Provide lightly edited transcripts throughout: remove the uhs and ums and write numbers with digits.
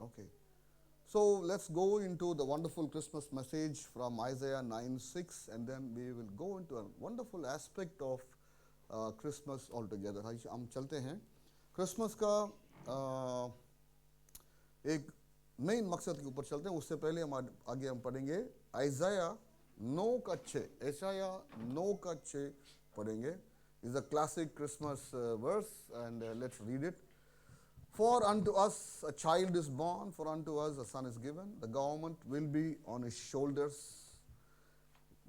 Okay. So let's go into the wonderful Christmas message from Isaiah 9:6, and then we will go into a wonderful aspect of Christmas altogether. हम चलते हैं Christmas का एक main मकसद के ऊपर चलते हैं. उससे पहले हम आगे हम पढ़ेंगे आइज़ाया 9:6. आइज़ाया 9:6 पढ़ेंगे. Is a classic Christmas verse, and let's read it. For unto us a child is born, for unto us a son is given. The government will be on his shoulders.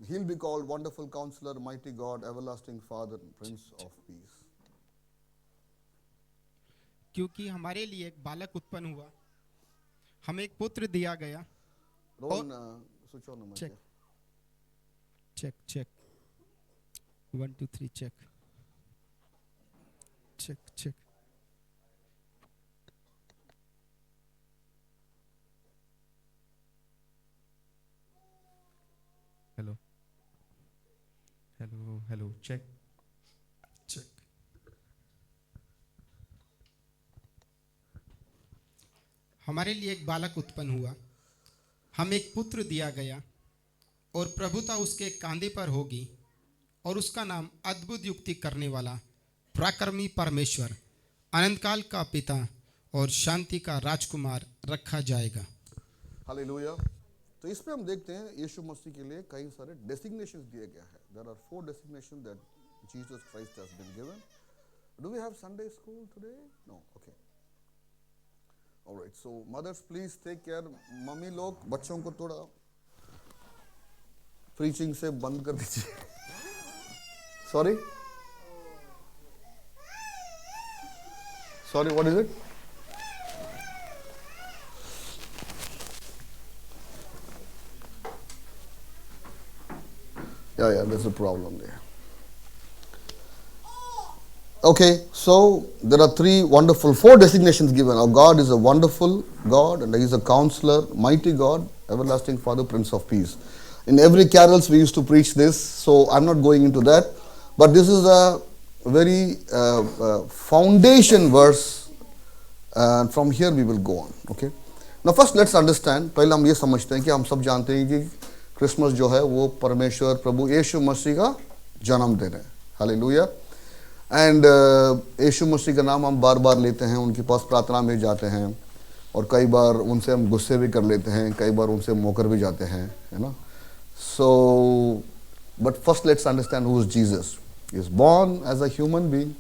He'll be called Wonderful Counselor, Mighty God, Everlasting Father, Prince of Peace. क्योंकि हमारे लिए एक बालक उत्पन्न हुआ, हमें एक पुत्र दिया गया. Rowan, switch on the mic. Check. Check, check. 1, 2, 3, check. Check, check. Hello. Hello, hello. Check. Check. हमारे लिए एक बालक उत्पन्न हुआ, हम एक पुत्र दिया गया, और प्रभुता उसके कांधे पर होगी, और उसका नाम अद्भुत युक्ति करने वाला, पराक्रमी परमेश्वर, अनंत काल का पिता और शांति का राजकुमार रखा जाएगा. हालेलुया. तो इसमें हम देखते हैं यीशु मसीह के लिए कई सारे डेसिग्नेशंस दिए गए हैं. There are 4 designations that Jesus Christ has been given. Do we have Sunday school today? No. Okay. Alright. So mothers please take care. Mummy लोग बच्चों को थोड़ा प्रीचिंग से बंद कर दीजिए. Sorry, what is it? Yeah, there's a problem there. Okay, so there are 4 designations given. Our God is a wonderful God, and He is a counselor, mighty God, everlasting Father, Prince of Peace. In every carols we used to preach this, so I'm not going into that. But this is a very foundation verse, and from here we will go on. Okay. Now first let's understand. पहले हम ये समझते हैं कि हम सब जानते हैं कि क्रिसमस जो है वो परमेश्वर प्रभु यीशु मसीह का जन्मदिन है. हालेलुया. एंड यीशु मसीह का नाम हम बार बार लेते हैं, उनके पास प्रार्थना में जाते हैं, और कई बार उनसे हम गुस्से भी कर लेते हैं, कई बार उनसे मुकर भी जाते हैं, है ना. So but first let's understand who is Jesus. He is born as a human being.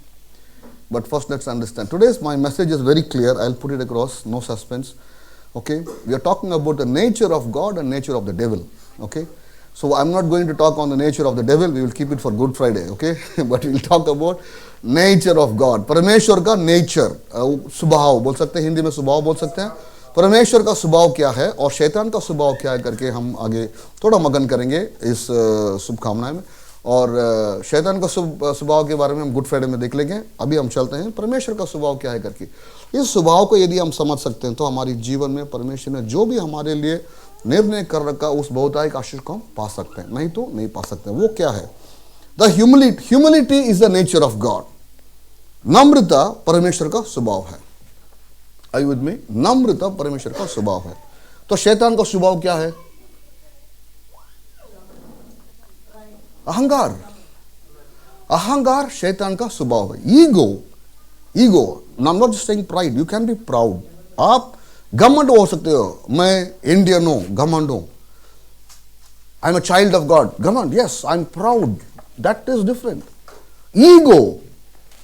But first let's understand. Today's my message is very clear. I'll put it across, no suspense. Okay, we are talking about the nature of God and nature of the devil. Okay, so I'm not going to talk on the nature of the devil. We will keep it for Good Friday. Okay, but we'll talk about nature of God. परमेश्वर का nature, स्वभाव बोल सकते हैं, हिंदी में स्वभाव बोल सकते हैं. परमेश्वर का स्वभाव क्या है और शैतान का स्वभाव क्या है करके हम आगे थोड़ा मगन करेंगे इस शुभकामनाएं में. और शैतान का स्वभाव के बारे में हम गुड फ्राइडे में देख लेंगे. अभी हम चलते हैं परमेश्वर का स्वभाव क्या है करके. इस स्वभाव को यदि हम समझ सकते हैं तो हमारी जीवन में परमेश्वर ने जो भी हमारे लिए निर्णय कर रखा उस बहुतायिक आशीष को हम पा सकते हैं, नहीं तो नहीं पा सकते. वो क्या है? The humility is the nature of God. नम्रता परमेश्वर का स्वभाव है. आई विद मी? नम्रता परमेश्वर का स्वभाव है. तो शैतान का स्वभाव क्या है? अहंकार. अहंकार शैतान का स्वभाव है. Ego. I am not just saying pride. You can be proud. आप घमंड हो सकते हो. मैं इंडियन हूं, घमंड हूं. I am a child of God, घमंड. Yes, I am proud. That is different. Ego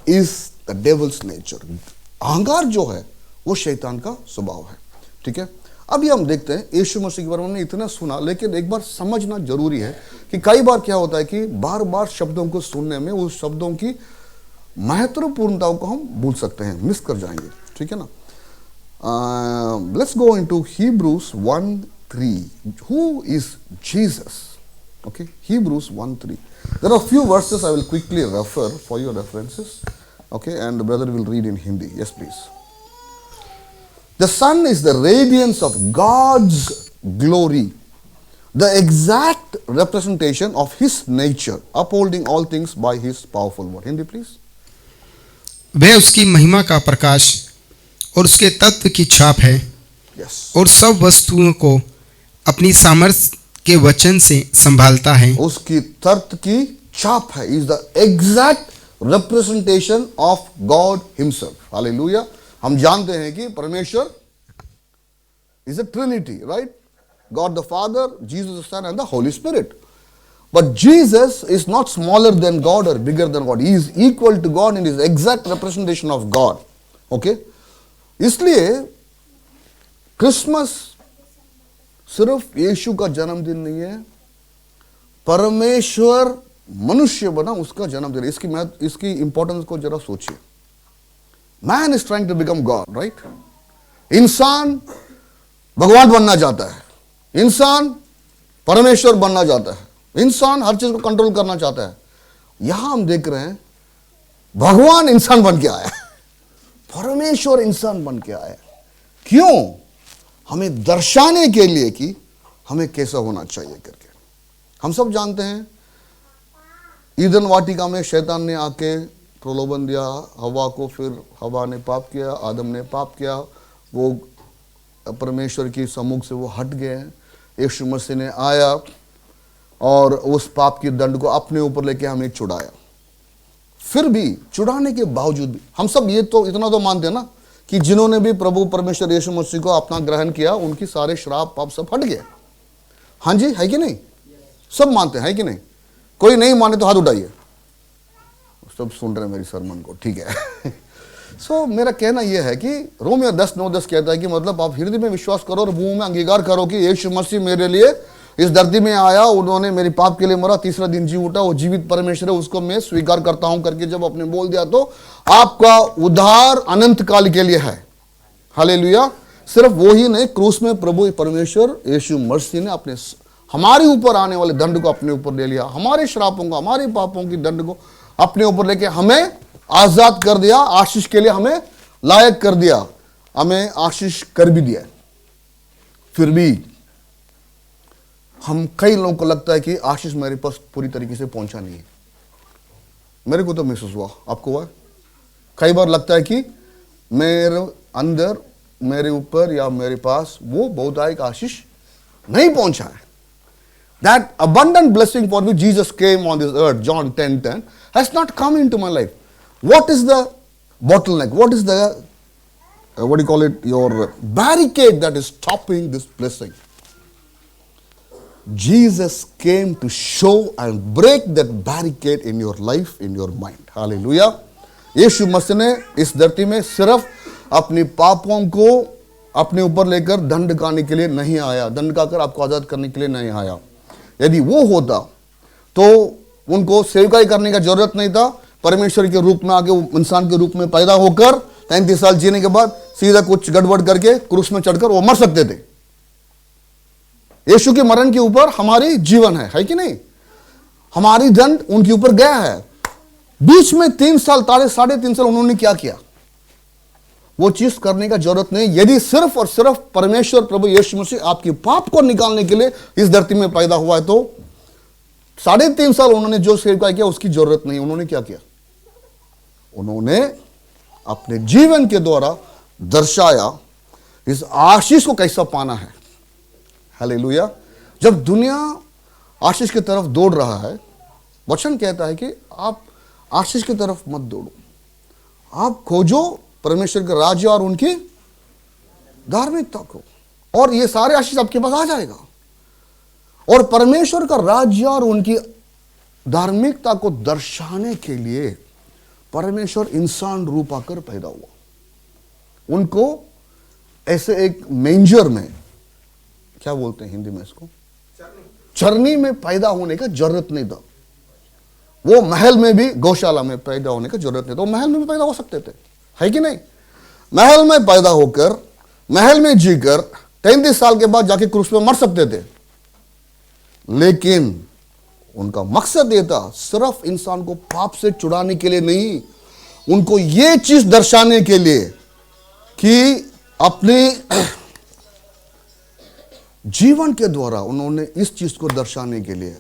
is the devil's nature. अहंकार जो है वो शैतान का स्वभाव है. ठीक है. अभी हम देखते हैं यीशु मसीह के बारे में हमने इतना सुना, लेकिन एक बार समझना जरूरी है कि कई बार क्या होता है कि बार बार शब्दों को सुनने में उस शब्दों की महत्वपूर्णताओं को हम भूल सकते हैं, मिस कर जाएंगे. ठीक है ना. Let's go into Hebrews 1:3. Who is Jesus? Okay, Hebrews 1:3. There are a few verses I will quickly refer for your references. Okay, and the brother will read in Hindi. Yes, please. The sun is the radiance of God's glory, the exact representation of His nature, upholding all things by His powerful word. Hindi, please. वह उसकी महिमा का प्रकाश और उसके तत्व की छाप है, Yes. और सब वस्तुओं को अपनी सामर्थ्य के वचन से संभालता है। उसकी तर्क की छाप है, is the exact representation of God himself. Hallelujah. हम जानते हैं कि परमेश्वर is a trinity, right? God the Father, Jesus the Son and the Holy Spirit. But Jesus is not smaller than God or bigger than God. He is equal to God and is exact representation of God. Okay? इसलिए Christmas सिर्फ यीशु का जन्मदिन नहीं है, परमेश्वर मनुष्य बना उसका जन्मदिन। इसकी इंपॉर्टेंस को जरा सोचिए। Man is trying to become God, right? इंसान भगवान बनना चाहता है, इंसान परमेश्वर बनना चाहता है, इंसान हर चीज को कंट्रोल करना चाहता है। यहां हम देख रहे हैं भगवान इंसान बन के आया, परमेश्वर इंसान बन के आया। क्यों? हमें दर्शाने के लिए कि हमें कैसा होना चाहिए करके। हम सब जानते हैं ईदन वाटिका में शैतान ने आके प्रलोभन दिया हवा को, फिर हवा ने पाप किया, आदम ने पाप किया, वो परमेश्वर की सम्मुख से वो हट गए। यीशु मसीह ने आया और उस पाप की दंड को अपने ऊपर लेके हमें छुड़ाया। फिर भी छुड़ाने के बावजूद भी हम सब ये तो इतना तो मानते हैं ना कि जिन्होंने भी प्रभु परमेश्वर यीशु मसीह को अपना ग्रहण किया उनकी सारे श्राप पाप सब हट गए। हाँ जी, है कि नहीं? सब मानते हैं, है कि नहीं? कोई नहीं माने तो हाथ उठाइए। सब सुन रहे हैं मेरी सरमन को, ठीक है। सो मेरा कहना यह है कि रोमियो 10:9-10 कहता है कि मतलब आप हृदय में विश्वास करो और मुंह में अंगीकार करो कि यीशु मसीह मेरे लिए इस धरती में आया, उन्होंने मेरे पाप के लिए मरा, तीसरा दिन जी उठा, वो जीवित परमेश्वर है, उसको मैं स्वीकार करता हूं करके जब आपने बोल दिया तो आपका उद्धार अनंत काल के लिए है। हालेलुया। सिर्फ वो ही नहीं, क्रूस में प्रभु परमेश्वर यीशु मसीह ने अपने हमारे ऊपर आने वाले दंड को अपने ऊपर ले लिया, हमारे श्रापों को, हमारे पापों की दंड को अपने ऊपर लेके हमें आजाद कर दिया, आशीष के लिए हमें लायक कर दिया, हमें आशीष कर भी दिया। फिर भी हम कई लोगों को लगता है कि आशीष मेरे पास पूरी तरीके से पहुंचा नहीं है। मेरे को तो महसूस हुआ, आपको हुआ? कई बार लगता है कि मेरे अंदर, मेरे ऊपर या मेरे पास वो बहुतायक आशीष नहीं पहुंचा है। That abundant blessing for which Jesus came on this earth, John 10:10, has not come into my life. What is the bottleneck? What is the, what do you call it, your barricade that is stopping this blessing? Jesus came to show and break that barricade in your life, in your mind. Hallelujah. यीशु मसीह ने इस धरती में सिर्फ अपने पापों को अपने ऊपर लेकर दंड काटने के लिए नहीं आया, दंड काकर आपको आजाद करने के लिए नहीं आया। यदि वो होता तो उनको सेवकाई करने का जरूरत नहीं था। परमेश्वर के रूप में आके इंसान के रूप में पैदा होकर 33 साल जीने के बाद सीधा कुछ गड़बड़ करके क्रूस में चढ़कर वो मर सकते थे। यीशु के मरण के ऊपर हमारी जीवन है कि नहीं? हमारी दंड उनके ऊपर गया है। बीच में 3 साल, 3.5 साल उन्होंने क्या किया? वो चीज करने का जरूरत नहीं। यदि सिर्फ और सिर्फ परमेश्वर प्रभु यीशु मसीह आपके पाप को निकालने के लिए इस धरती में पैदा हुआ है तो 3.5 साल उन्होंने जो सेवकाई किया उसकी जरूरत नहीं। उन्होंने क्या किया? उन्होंने अपने जीवन के द्वारा दर्शाया इस आशीष को कैसा पाना है। हालेलुया। जब दुनिया आशीष की तरफ दौड़ रहा है, वचन कहता है कि आप आशीष की तरफ मत दौड़ो, आप खोजो परमेश्वर के राज्य और उनकी धार्मिकता को, और ये सारे आशीष आपके पास आ जाएगा। और परमेश्वर का राज्य और उनकी धार्मिकता को दर्शाने के लिए परमेश्वर इंसान रूप आकर पैदा हुआ। उनको ऐसे एक मेंजर में, क्या बोलते हैं हिंदी में इसको, चरनी में पैदा होने का जरूरत नहीं था। वो महल में भी, गौशाला में पैदा होने का जरूरत नहीं था। वो महल में भी पैदा हो सकते थे, है कि नहीं? महल में पैदा होकर, महल में जीकर 33 साल के बाद जाके क्रूस पे मर सकते थे। लेकिन उनका मकसद यह था सिर्फ इंसान को पाप से छुड़ाने के लिए नहीं, उनको यह चीज दर्शाने के लिए कि अपने जीवन के द्वारा उन्होंने इस चीज को दर्शाने के लिए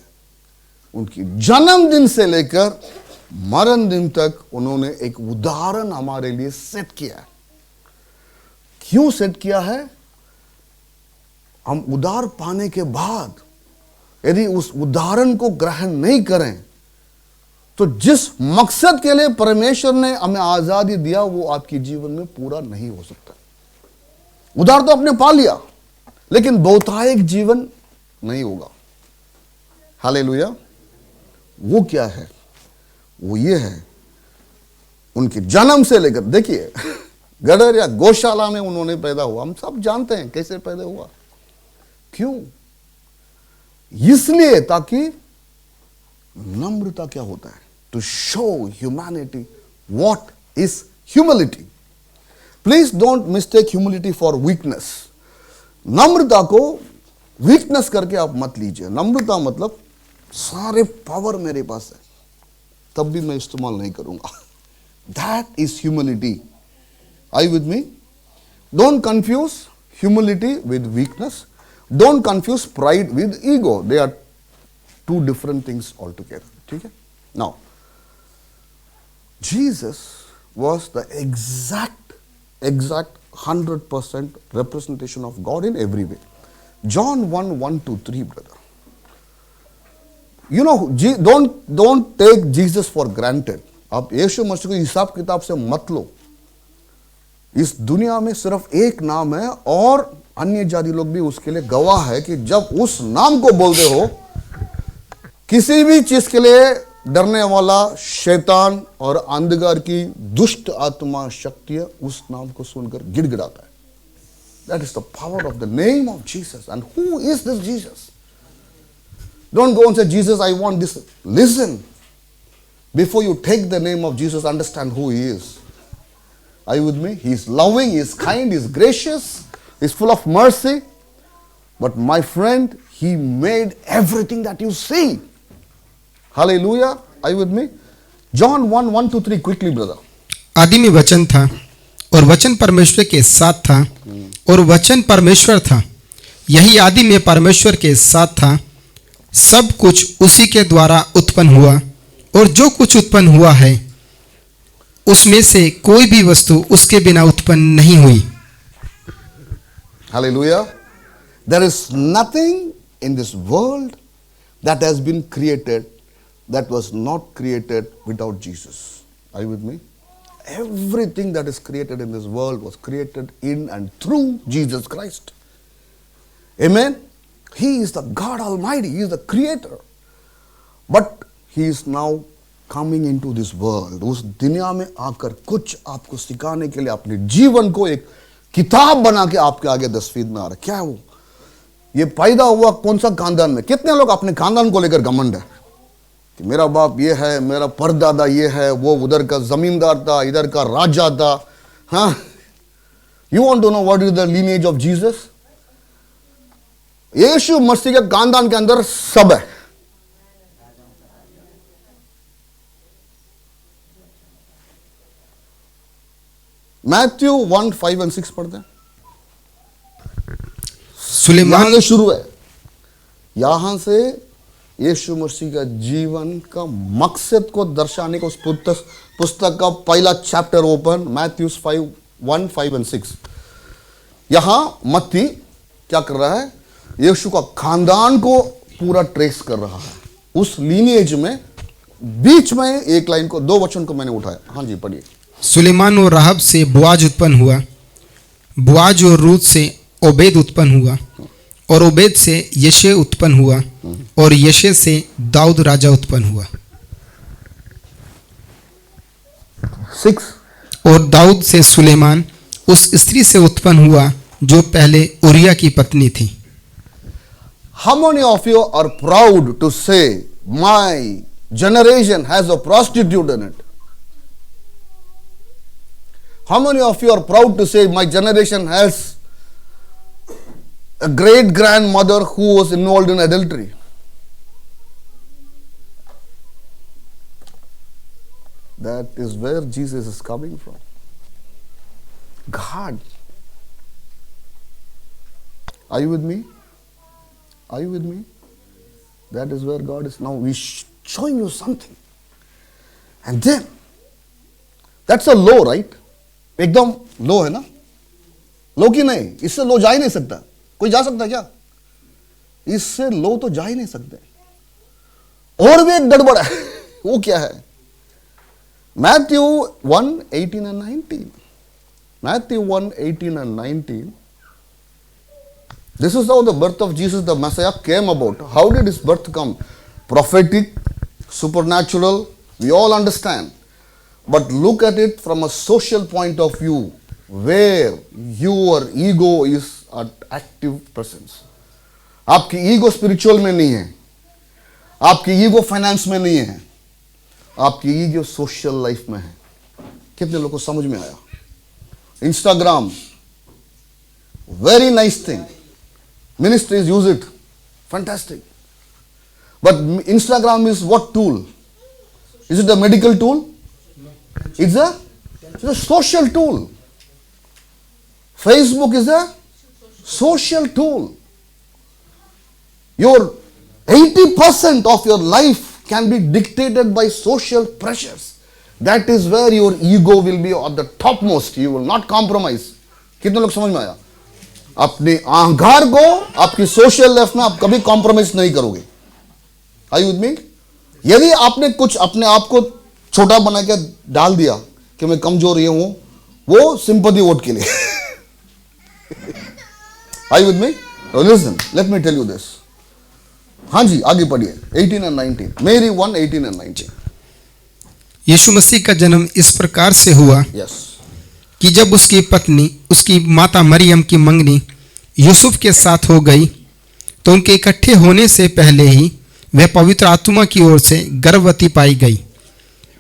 उनकी जन्मदिन से लेकर मरण दिन तक उन्होंने एक उदाहरण हमारे लिए सेट किया है। क्यों सेट किया है? हम उद्धार पाने के बाद यदि उस उदाहरण को ग्रहण नहीं करें तो जिस मकसद के लिए परमेश्वर ने हमें आजादी दिया वो आपके जीवन में पूरा नहीं हो सकता। उधार तो आपने पा लिया लेकिन बहुतायक जीवन नहीं होगा। हालेलुया। वो क्या है? वो ये है, उनके जन्म से लेकर, देखिए गदर या गौशाला में उन्होंने पैदा हुआ, हम सब जानते हैं कैसे पैदा हुआ। क्यों? इसलिए ताकि नम्रता क्या होता है, to show humanity what is humility. Please don't mistake humility for weakness. नम्रता को वीकनेस करके आप मत लीजिए। नम्रता मतलब सारे पावर मेरे पास है तब भी मैं इस्तेमाल नहीं करूंगा। That is humility. Are you with me? Don't confuse humility with weakness. Don't confuse pride with ego. They are two different things altogether. ठीक है? Now, Jesus was the exact 100% representation of God in every way. John 1:1-3, brother. You know, don't take Jesus for granted. आप यीशु मसीह को हिसाब किताब से मत लो। इस दुनिया में सिर्फ एक नाम है और अन्य जाति लोग भी उसके लिए गवाह है कि जब उस नाम को बोलते हो, किसी भी चीज के लिए डरने वाला शैतान और अंधकार की दुष्ट आत्मा शक्तियां उस नाम को सुनकर गिड़गिड़ाता है। That is the power of the name of Jesus. And who is this Jesus? Don't go and say Jesus I want this. Listen, before you take the name of Jesus, understand who he is. Are you with me? He is loving, he is kind, he is gracious, he is full of mercy. But my friend, he made everything that you see. Hallelujah. Are you with me? John 1:1-3, quickly, brother. आदि में वचन था और वचन परमेश्वर के साथ था और वचन परमेश्वर था। यही आदि में परमेश्वर के साथ था। सब कुछ उसी के द्वारा उत्पन्न हुआ और जो कुछ उत्पन्न हुआ है उसमें से कोई भी वस्तु उसके बिना उत्पन्न नहीं हुई। Hallelujah. There is nothing in this world that has been created that was not created without Jesus. Are you with me? Everything that is created in this world was created in and through Jesus Christ. Amen. He is the God Almighty. He is the creator. But he is now coming into this world. उस दुनिया में आकर कुछ आपको सिखाने के लिए अपने जीवन को एक किताब बना के आपके आगे दस्तफीद में आ रहा है। क्या है वो? ये पैदा हुआ कौन सा खानदान में? कितने लोग अपने खानदान को लेकर घमंड है कि मेरा बाप ये है, मेरा परदादा ये है, वो उधर का जमींदार था, इधर का राजा था। हाँ, you want to know what is the lineage of Jesus? यीशु मसीह के खानदान के अंदर सब है। मैथ्यू 1:5-6 पढ़ते हैं। सुलेमान से शुरू है। यहां से यीशु मसीह का जीवन का मकसद को दर्शाने को उस पुस्तक का पहला चैप्टर ओपन, मैथ्यू 1:5-6। यहां मत्ती क्या कर रहा है? यीशु का खानदान को पूरा ट्रेस कर रहा है। उस लीनिएज में बीच में एक लाइन को, 2 वचन को मैंने उठाया। हाँ जी, पढ़िए। सुलेमान और राहब से बुआज उत्पन्न हुआ, बुआज और रूत से ओबेद उत्पन्न हुआ और ओबेद से यशे उत्पन्न हुआ और यशे से दाऊद राजा उत्पन्न हुआ। 6 और दाऊद से सुलेमान उस स्त्री से उत्पन्न हुआ जो पहले उरिया की पत्नी थी। How many of you are proud to say my generation has a prostitute in it? How many of you are proud to say my generation has a great grandmother who was involved in adultery? That is where Jesus is coming from. God. Are you with me? Are you with me? That is where God is now. He's showing you something. And then, that's a low, right? एकदम लो है ना? लो की नहीं, इससे लो जा ही नहीं सकता। कोई जा सकता क्या? इससे लो तो जा ही नहीं सकते। और भी एक गड़बड़ है, वो क्या है? Matthew 1:18 and 19. Matthew 1:18 and 19. This is how the birth of Jesus the Messiah came about. How did his birth come? Prophetic, supernatural, we all understand. But look at it from a social point of view, where your ego is at active presence. आपकी ego spiritual में नहीं है, आपकी ego finance में नहीं है, आपकी ego social life में है। कितने लोगों को समझ में आया? Instagram, very nice thing, ministries use it, fantastic. But Instagram is what tool? Is it a medical tool? It's a social tool. Facebook is a social tool. Your 80% of your life can be dictated by social pressures. That is where your ego will be at the topmost. You will not compromise. कितने लोग समझ में आया? अपने अहंकार को आपकी social life में आप कभी कॉम्प्रोमाइज नहीं करोगे। Are you with me? यदि आपने कुछ अपने आप को छोटा बना के डाल दिया कि मैं कमजोर ये हूं, वो सिंपैथी वोट के लिए। Are you with me? Now listen, let me tell you this. हाँ जी, आगे पढ़िए 18 and 19. Mary 1:18 and 19. यीशु मसीह का जन्म इस प्रकार से हुआ Yes. कि जब उसकी पत्नी, उसकी माता मरियम की मंगनी यूसुफ के साथ हो गई, तो उनके इकट्ठे होने से पहले ही वह पवित्र आत्मा की ओर से गर्भवती पाई गई।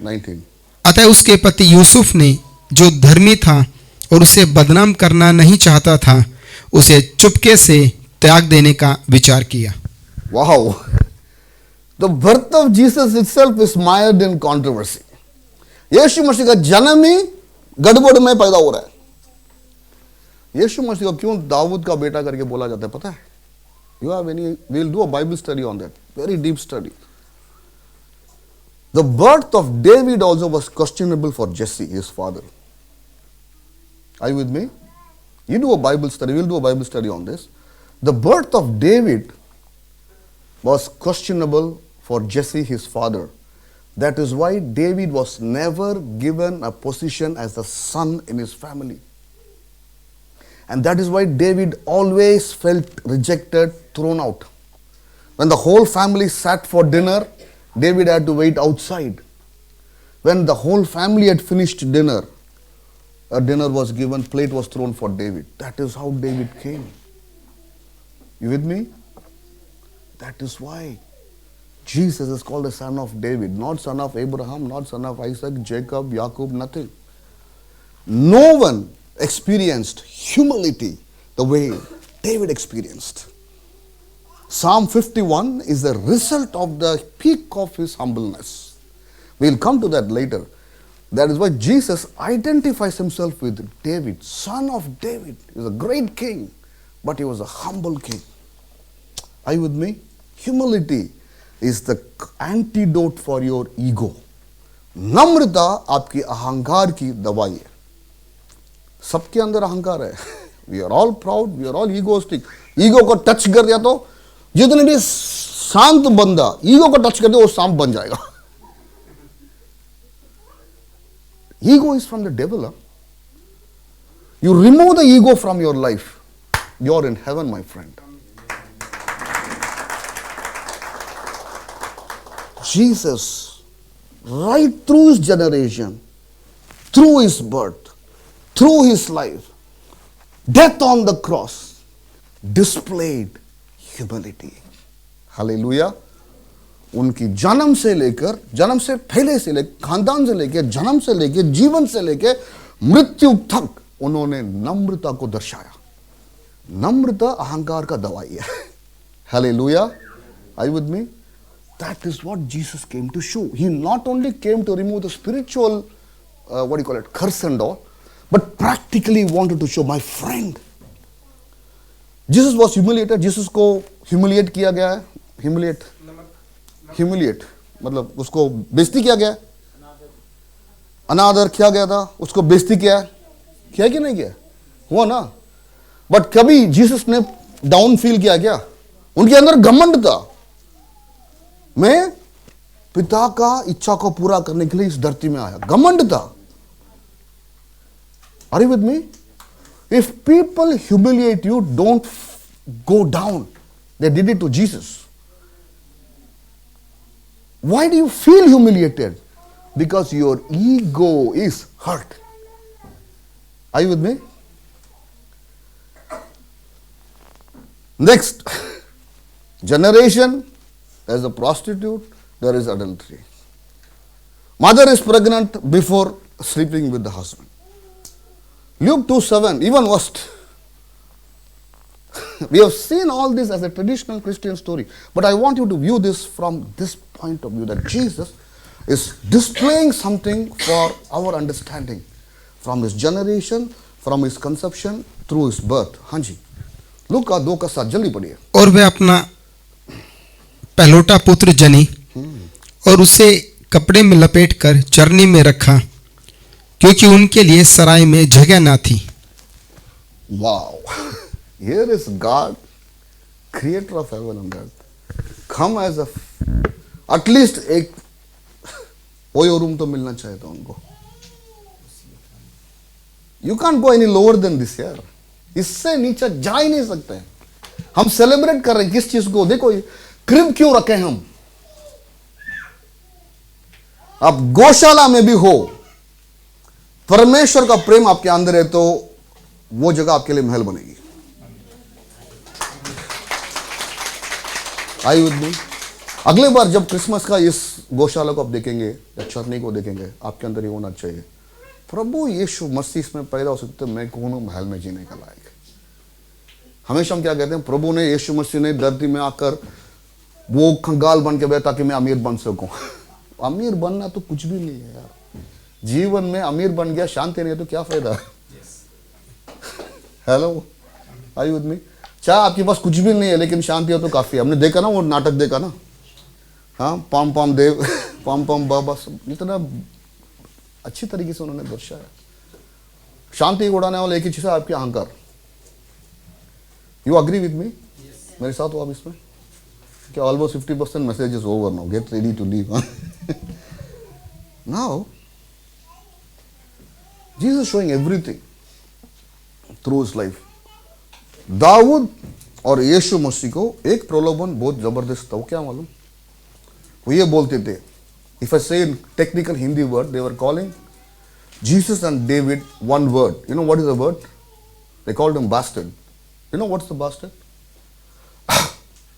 19. अतः उसके पति यूसुफ ने, जो धर्मी था और उसे बदनाम करना नहीं चाहता था, उसे चुपके से त्याग देने का विचार किया। Wow. The birth of Jesus itself is mired in controversy. यीशु मसीह का जन्म ही गड़बड़ में पैदा हो रहा है। यीशु मसीह को क्यों दाऊद का बेटा करके बोला जाता है पता है? You have any? We will do a Bible study on that. Very deep study. The birth of David also was questionable for Jesse, his father. Are you with me? You do a Bible study. We'll do a Bible study on this. The birth of David was questionable for Jesse, his father. That is why David was never given a position as the son in his family. And that is why David always felt rejected, thrown out. When the whole family sat for dinner, David had to wait outside. When the whole family had finished dinner, a dinner was given, plate was thrown for David. That is how David came. You with me? That is why Jesus is called the son of David, not son of Abraham, not son of Isaac, Jacob, Jacob, nothing. No one experienced humility the way David experienced. Psalm 51 is the result of the peak of his humbleness. We'll come to that later. That is why Jesus identifies himself with David, son of David. He was a great king, but he was a humble king. Are you with me? Humility is the antidote for your ego. नम्रता आपकी अहंकार की दवाई है। सबके अंदर अहंकार है। We are all proud, we are all egoistic. Ego को टच कर दिया तो जितने भी शांत बंदा ईगो को टच कर दे वो शांत बन जाएगा। Ego is from the devil. Huh? You remove the ego from your life, you are in heaven, my friend. Jesus, right through his generation, through his birth, through his life, death on the cross, displayed humility. Hallelujah. उनकी जन्म से लेकर, जन्म से पहले से लेकर, खानदान से लेकर, जन्म से लेकर, जीवन से लेकर मृत्यु तक उन्होंने नम्रता को दर्शाया। नम्रता अहंकार का दवाई है। Hallelujah. Are you with me? That is what Jesus came to show. He not only came to remove the spiritual, curse and all, but practically wanted to show, my friend. Jesus was humiliated. Jesus को humiliate किया गया है. Humiliate मतलब उसको बेइज्जती किया गया, अनादर किया गया था, उसको बेइज्जती किया कि नहीं किया? हुआ ना? बट कभी जीसस ने डाउन फील किया क्या? उनके अंदर घमंड था, मैं पिता का इच्छा को पूरा करने के लिए इस धरती में आया, घमंड था। Are you with me? If people humiliate you, don't go down. They did it to Jesus. Why do you feel humiliated? Because your ego is hurt. Are you with me? Next generation, there is a prostitute, there is adultery. Mother is pregnant before sleeping with the husband. Luke 2:7, even worse. We have seen all this as a traditional Christian story, but I want you to view this from this point of view, that Jesus is displaying something for our understanding from his generation, from his conception, through his birth. हाँ जी, लूका 2:7 जल्दी पढ़िए। और वे अपना पहलोटा पुत्र जनी और उसे कपड़े में लपेटकर चरनी में रखा, क्योंकि उनके लिए सराय में जगह ना थी। Wow, here is God, creator of heaven and earth, come as a, at least एक ओयो रूम तो मिलना चाहिए था उनको। You can't go any lower than this यार, इससे नीचे जा ही नहीं सकते। हम सेलिब्रेट कर रहे हैं किस चीज को? देखो क्रिब क्यों रखे हम? आप गौशाला में भी हो, परमेश्वर का प्रेम आपके अंदर है तो वो जगह आपके लिए महल बनेगी। आई विद मी? अगले बार जब क्रिसमस का इस गौशाला को आप देखेंगे या चरनी को देखेंगे, आपके अंदर ये होना चाहिए, प्रभु यीशु मसीह इसमें पैदा हो सकते, मैं कौन हूं महल में जीने का लायक। हमेशा हम क्या कहते हैं? प्रभु ने, यीशु मसीह ने धरती में आकर वो कंगाल बन के बैठा ताकि मैं अमीर बन सकूं। अमीर बनना तो कुछ भी नहीं है यार, जीवन में अमीर बन गया, शांति नहीं है तो क्या फायदा है? Hello, are you with me? चाहे आपके पास कुछ भी नहीं है लेकिन शांति हो तो काफी है। हमने देखा ना वो नाटक, देखा ना, हाँ, पाम पाम देव, पाम पाम बाबा, सब इतना अच्छी तरीके से उन्होंने दर्शाया। शांति उड़ाने वाला एक ही चीज है, आपके अहंकार। You agree with me? मेरे साथ हो आप इसमें? क्या almost 50% message is over now, get ready to leave now. Jesus is showing everything through his life. दाऊद और यीशु मसीह को एक प्रलोभन बहुत जबरदस्त था। वो क्या मालूम? वो ये बोलते थे, if I say in technical Hindi word, they were calling Jesus and David one word. You know what is the word? They called him bastard. You know what's the bastard?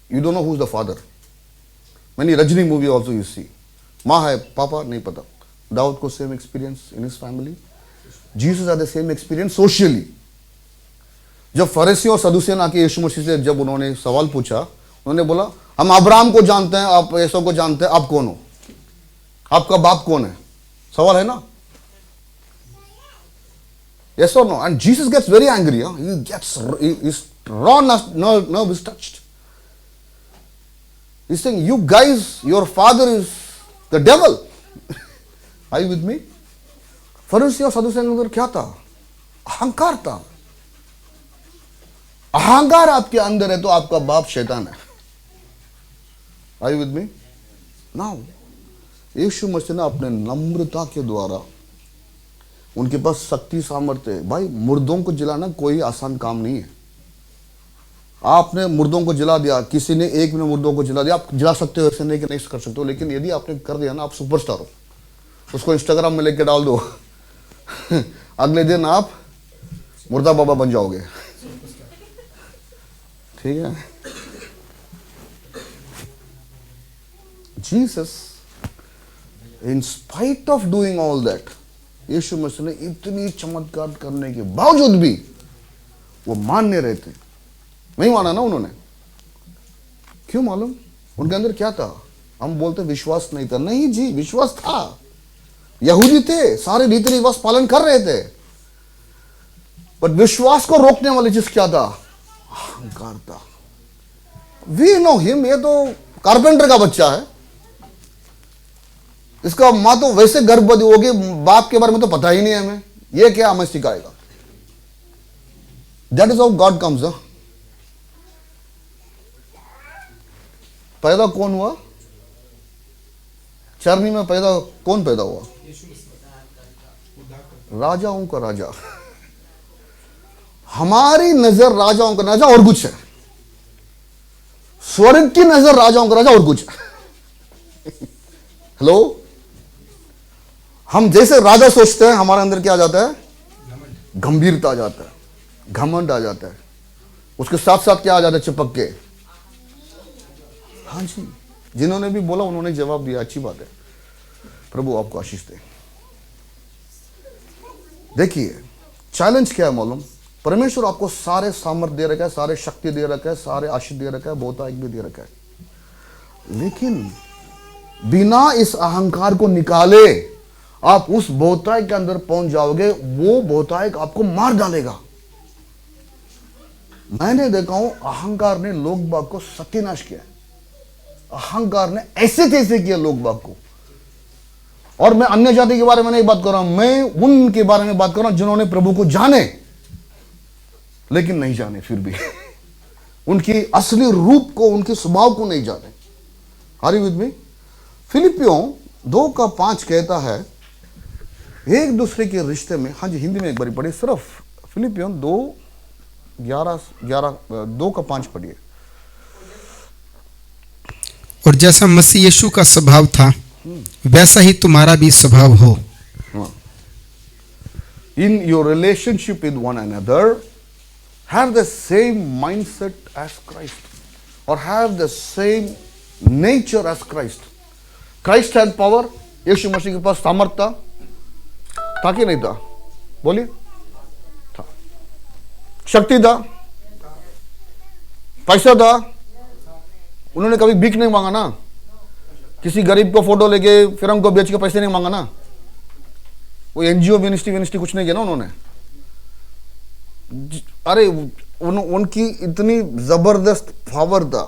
You don't know who's the father. Many Rajini movie also you see. माँ है, पापा नहीं पता। दाऊद को same experience in his family. Jesus had the same experience socially. जब फरीसी और सदूसियन आके यीशु मसीह से जब उन्होंने सवाल पूछा, उन्होंने बोला हम अब्राहम को जानते हैं, आप यीशु को जानते हैं, आप कौन हो? आपका बाप कौन है? सवाल है ना? Yes or no? And Jesus gets very angry. Huh? He gets, his raw nerve is touched. He's saying, you guys, your father is the devil. Are you with me? फरीसी और सदूसियों के अंदर क्या था? अहंकार था। अहंकार आपके अंदर है तो आपका बाप शैतान है। Are you with me? Now, यीशु मसीह ने अपने नम्रता के द्वारा, उनके पास शक्ति सामर्थ्य है। भाई, मुर्दों को जलाना कोई आसान काम नहीं है। आपने मुर्दों को जला दिया, किसी ने एक मिनट मुर्दों को जला दिया, आप जला सकते हो, ऐसे नहीं कि नहीं कर सकते हो, लेकिन यदि आपने कर दिया ना, आप सुपरस्टार हो। उसको इंस्टाग्राम में लेके डाल दो अगले दिन आप मुर्दा बाबा बन जाओगे। ठीक है? Jesus in spite of doing all that, यीशु मसीह ने इतनी चमत्कार करने के बावजूद भी वो मान्य रहते। नहीं माना ना उन्होंने। क्यों मालूम? उनके अंदर क्या था? हम बोलते विश्वास नहीं था। नहीं जी, विश्वास था। यहूदी थे, सारे रीति रिवाज पालन कर रहे थे, पर विश्वास को रोकने वाली चीज क्या था? अहंकार था। वी नो हिम, ये तो कारपेंटर का बच्चा है, इसका माँ तो वैसे गर्भवती होगी, बाप के बारे में तो पता ही नहीं है हमें, ये क्या हमें सिखाएगा? That is how God comes. पैदा कौन हुआ? चरनी में पैदा कौन पैदा हुआ? राजाओं का राजा। हमारी नजर राजाओं का राजा और कुछ है, स्वर्ग की नजर राजाओं का राजा और कुछ है। हेलो, हम जैसे राजा सोचते हैं, हमारे अंदर क्या आ जाता है? गंभीरता आ जाता है, घमंड आ जाता है, उसके साथ साथ क्या आ जाता है? चिपक के। हाँ जी, जिन्होंने भी बोला उन्होंने जवाब दिया, अच्छी बात है, प्रभु आपको आशीष दे। देखिए चैलेंज क्या है मालूम? परमेश्वर आपको सारे सामर्थ दे रखा है, सारे शक्ति दे रखा है, सारे आशीष दे रखा है, बहुतायत भी दे रखा है, लेकिन बिना इस अहंकार को निकाले आप उस बहुतायत के अंदर पहुंच जाओगे, वो बहुतायत आपको मार डालेगा। मैंने देखा हूं अहंकार ने लोग बाग को सत्यानाश किया, अहंकार ने ऐसे तैसे किया लोग बाग को। और मैं अन्य जाति के बारे में नहीं बात कर रहा हूं, मैं उनके बारे में बात कर रहा हूं जिन्होंने प्रभु को जाने लेकिन नहीं जाने, फिर भी उनकी असली रूप को, उनके स्वभाव को नहीं जाने। Are you with me? फिलिपियों 2:5 कहता है एक दूसरे के रिश्ते में। हाँ जी, हिंदी में एक बार पढ़िए, सिर्फ फिलिपियों 2:5 पढ़िए। और जैसा मसीह यीशु का स्वभाव था वैसा ही तुम्हारा भी स्वभाव हो। In your relationship with one another have the same mindset as Christ, or have the same nature as Christ. Christ had power, यीशु मसीह के पास सामर्थ्य था कि नहीं था? बोलिए, था। शक्ति था, पैसा था, उन्होंने कभी भीख नहीं मांगा ना, किसी गरीब को फोटो लेके फिर हमको बेच के पैसे नहीं मांगा ना, वो एनजीओ मिनिस्ट्री कुछ नहीं किया ना उन्होंने। अरे उनकी इतनी जबरदस्त पावर था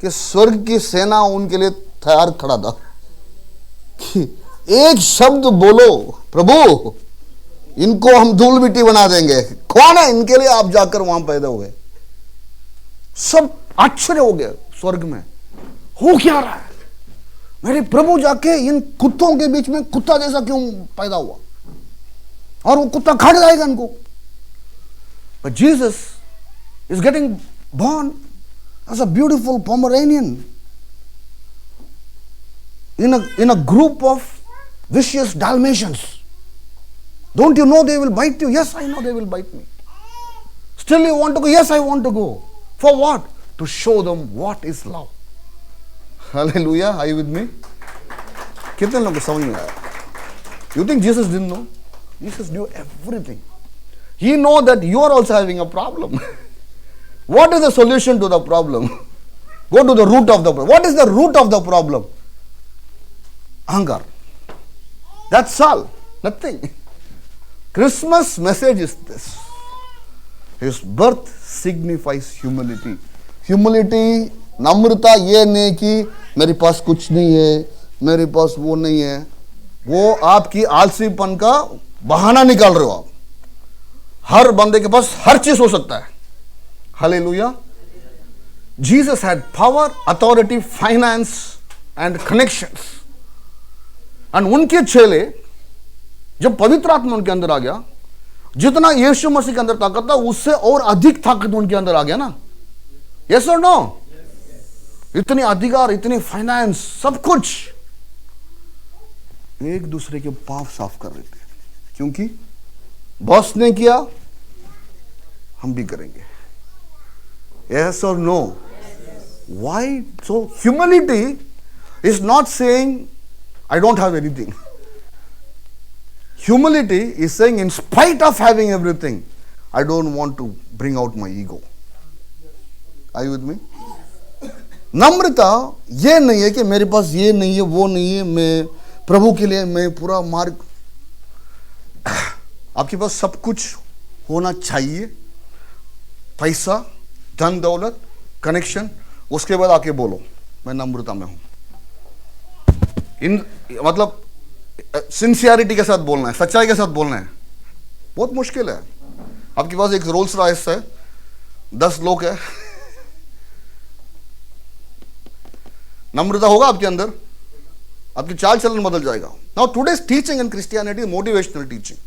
कि स्वर्ग की सेना उनके लिए तैयार खड़ा था कि एक शब्द बोलो, प्रभु इनको हम धूल मिट्टी बना देंगे। कौन है इनके लिए आप जाकर वहां पैदा हुए? सब आश्चर्य हो गया स्वर्ग में, हो क्या रहा है? मेरे प्रभु जाके इन कुत्तों के बीच में कुत्ता जैसा क्यों पैदा हुआ? और वो कुत्ता खा जाएगा इनको। But Jesus is getting born as a beautiful Pomeranian in a group of vicious Dalmatians. Don't you know they will bite you? Yes, I know they will bite me. Still you want to go? Yes, I want to go. For what? To show them what is love. Hallelujah. Are you with me? कितने लोगों को समझ में आया? You think Jesus didn't know? Jesus knew everything. He know that you are also having a problem. What is the solution to the problem? Go to the root of the problem. What is the root of the problem? Anger. That's all. Nothing. Christmas message is this. His birth signifies humility. Humility, नम्रता, ये नहीं कि मेरे पास कुछ नहीं है, मेरे पास वो नहीं है, वो आपकी आलसीपन का बहाना निकाल रहे हो आप। हर बंदे के पास हर चीज हो सकता है। Hallelujah. Jesus had power, authority, finance and connections. And उनके चेले, जब पवित्र आत्मा उनके अंदर आ गया, जितना यीशु मसीह के अंदर ताकत था उससे और अधिक ताकत उनके अंदर आ गया ना। यस और नो? इतनी अधिकार, इतनी फाइनेंस, सब कुछ। एक दूसरे के पांव साफ कर रहे थे, क्योंकि बॉस ने किया, हम भी करेंगे। यस और no? Why? So humility is not saying I don't have anything. Humility is saying in spite of having everything, I don't want to bring out my ego. Are you with me? नम्रता ये नहीं है कि मेरे पास ये नहीं है, वो नहीं है, मैं प्रभु के लिए मैं पूरा मार्ग। आपके पास सब कुछ होना चाहिए, पैसा, धन दौलत, कनेक्शन, उसके बाद आके बोलो मैं नम्रता में हूं। इन मतलब सिंसियरिटी के साथ बोलना है, सच्चाई के साथ बोलना है, बहुत मुश्किल है। आपके पास एक रोल्स रॉयस है, 10 लोग है, नम्रता होगा आपके अंदर, आपकी चाल चलन बदल जाएगा. Now today's teaching in Christianity motivational teaching.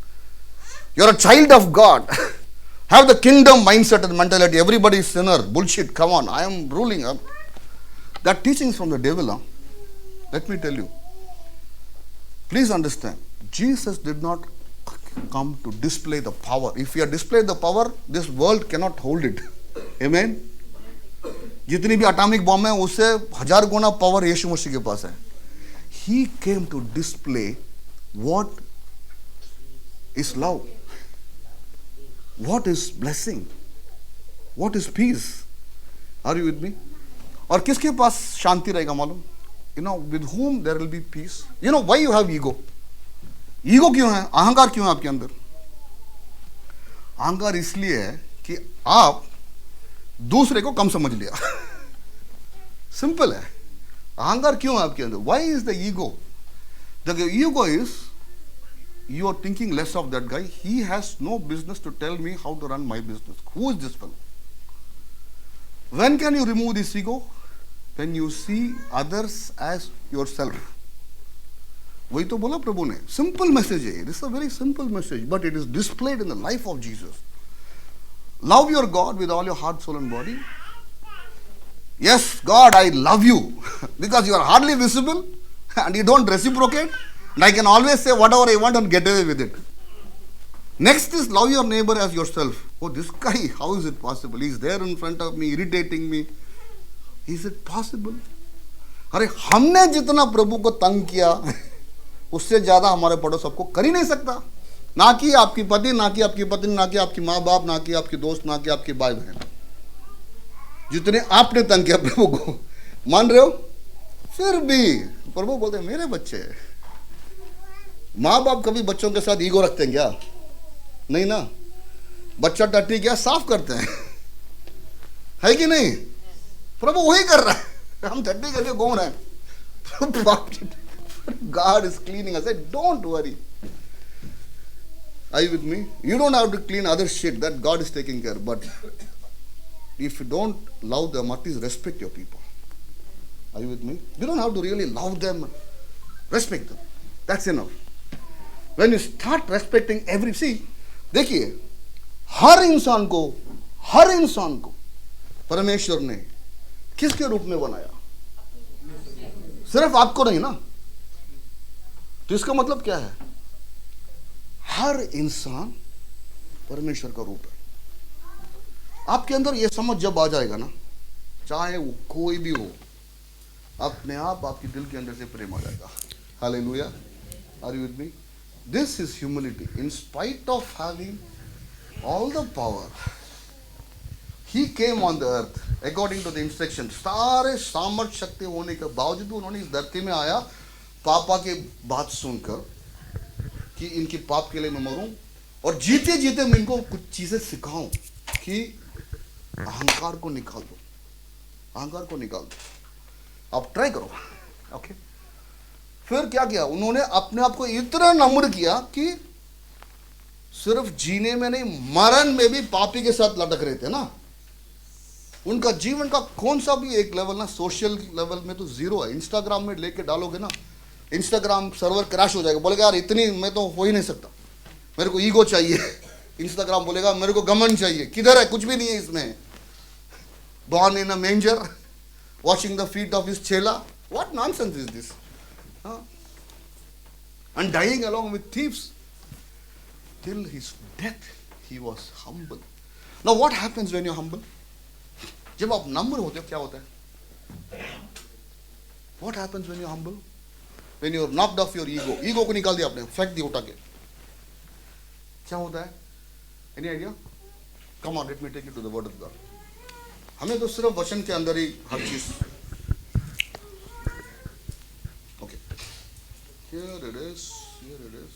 You are a child of God. Have the kingdom mindset and mentality. Everybody is sinner. Bullshit. Come on. I am ruling. That teaching is from the devil. Huh? Let me tell you. Please understand. Jesus did not come to display the power. If he had displayed the power, this world cannot hold it. Amen. जितनी भी atomic bomb है उससे 1000 गुना power यीशु मसीह के पास है. He came to display what is love. What is blessing? What is peace? Are you with me? और किसके पास शांति रहेगा मालूम? You know, with whom there will be peace. You know why you have ego? Ego क्यों है? अहंकार क्यों है आपके अंदर? अहंकार इसलिए है कि आप दूसरे को कम समझ लिया. सिंपल है. अहंकार क्यों है आपके अंदर? Why is the ego? The ego is you are thinking less of that guy. He has no business to tell me how to run my business. Who is this fellow? When can you remove this ego? When you see others as yourself. वही तो बोला प्रभु ने. Simple message है. This is a very simple message, but it is displayed in the life of Jesus. Love your God with all your heart, soul and body. Yes, God, I love you because you are hardly visible and you don't reciprocate. And I can always say whatever I want and get away with it. Next is love your neighbor as yourself. Oh, this guy, how is it possible? He's there in front of me, irritating me. Is it possible? अरे हमने जितना प्रभु को तंग किया उससे ज्यादा हमारे पड़ोस सबको कर ही नहीं सकता. ना कि आपकी पति, ना कि आपकी पत्नी, ना कि आपकी माँ बाप, ना कि आपके दोस्त, ना कि आपके भाई बहन. जितने आपने तंग किया प्रभु को, मान रहे हो? फिर भी प्रभु बोलते मेरे बच्चे. माँ बाप कभी बच्चों के साथ ईगो रखते हैं क्या? नहीं ना. बच्चा टट्टी क्या साफ करते हैं, है कि नहीं? प्रभु वही कर रहा है. हम टट्टी करके घूम रहे हैं. God is cleaning us. Don't worry. Are you with me? You don't have to clean other shit that God is taking care. But if you don't love them, at least respect your people. Are you with me? You don't have to really love them. Respect them. That's enough. When you start respecting every, see, देखिए, हर इंसान को परमेश्वर ने किसके रूप में बनाया? सिर्फ आपको नहीं ना. तो इसका मतलब क्या है? हर इंसान परमेश्वर का रूप है. आपके अंदर यह समझ जब आ जाएगा ना, चाहे वो कोई भी हो, अपने आप आपके दिल के अंदर से प्रेम आ जाएगा. Hallelujah. Are you with me? This is humility. In spite of having all the power, he came on the earth according to the instructions. सारे सामर्थ शक्ति होने के बावजूद उन्होंने इस धरती में आया पापा के बात सुनकर कि इनके पाप के लिए मैं मरूं और जीते जीते मैं इनको कुछ चीजें सिखाऊं कि अहंकार को निकाल दो. अहंकार को निकाल दो. आप ट्राई करो. ओके. फिर क्या किया उन्होंने? अपने आप को इतना नम्र किया कि सिर्फ जीने में नहीं, मरण में भी पापी के साथ लटक रहे थे ना. उनका जीवन का कौन सा भी एक लेवल ना, सोशल लेवल में तो जीरो है. इंस्टाग्राम में लेके डालोगे ना, इंस्टाग्राम सर्वर क्रैश हो जाएगा. बोलेगा यार इतनी मैं तो हो ही नहीं सकता, मेरे को ईगो चाहिए. इंस्टाग्राम बोलेगा मेरे को घमंड चाहिए. किधर है? कुछ भी नहीं है इसमें. born in a manger, washing the feet of his chela. What nonsense is this? Huh? And dying along with thieves. Till his death, he was humble. Now what happens when you're humble? जब आप नम्र होते हो क्या होता है? What happens when you're humble? When you're knocked off your ego. Ego को निकाल दिया आपने, फेंक दिया उठा के. क्या होता है? Any idea? Come on, let me take you to the word of God. हमें तो सिर्फ वचन के अंदर ही हर चीज. Okay. Here it is. Here it is.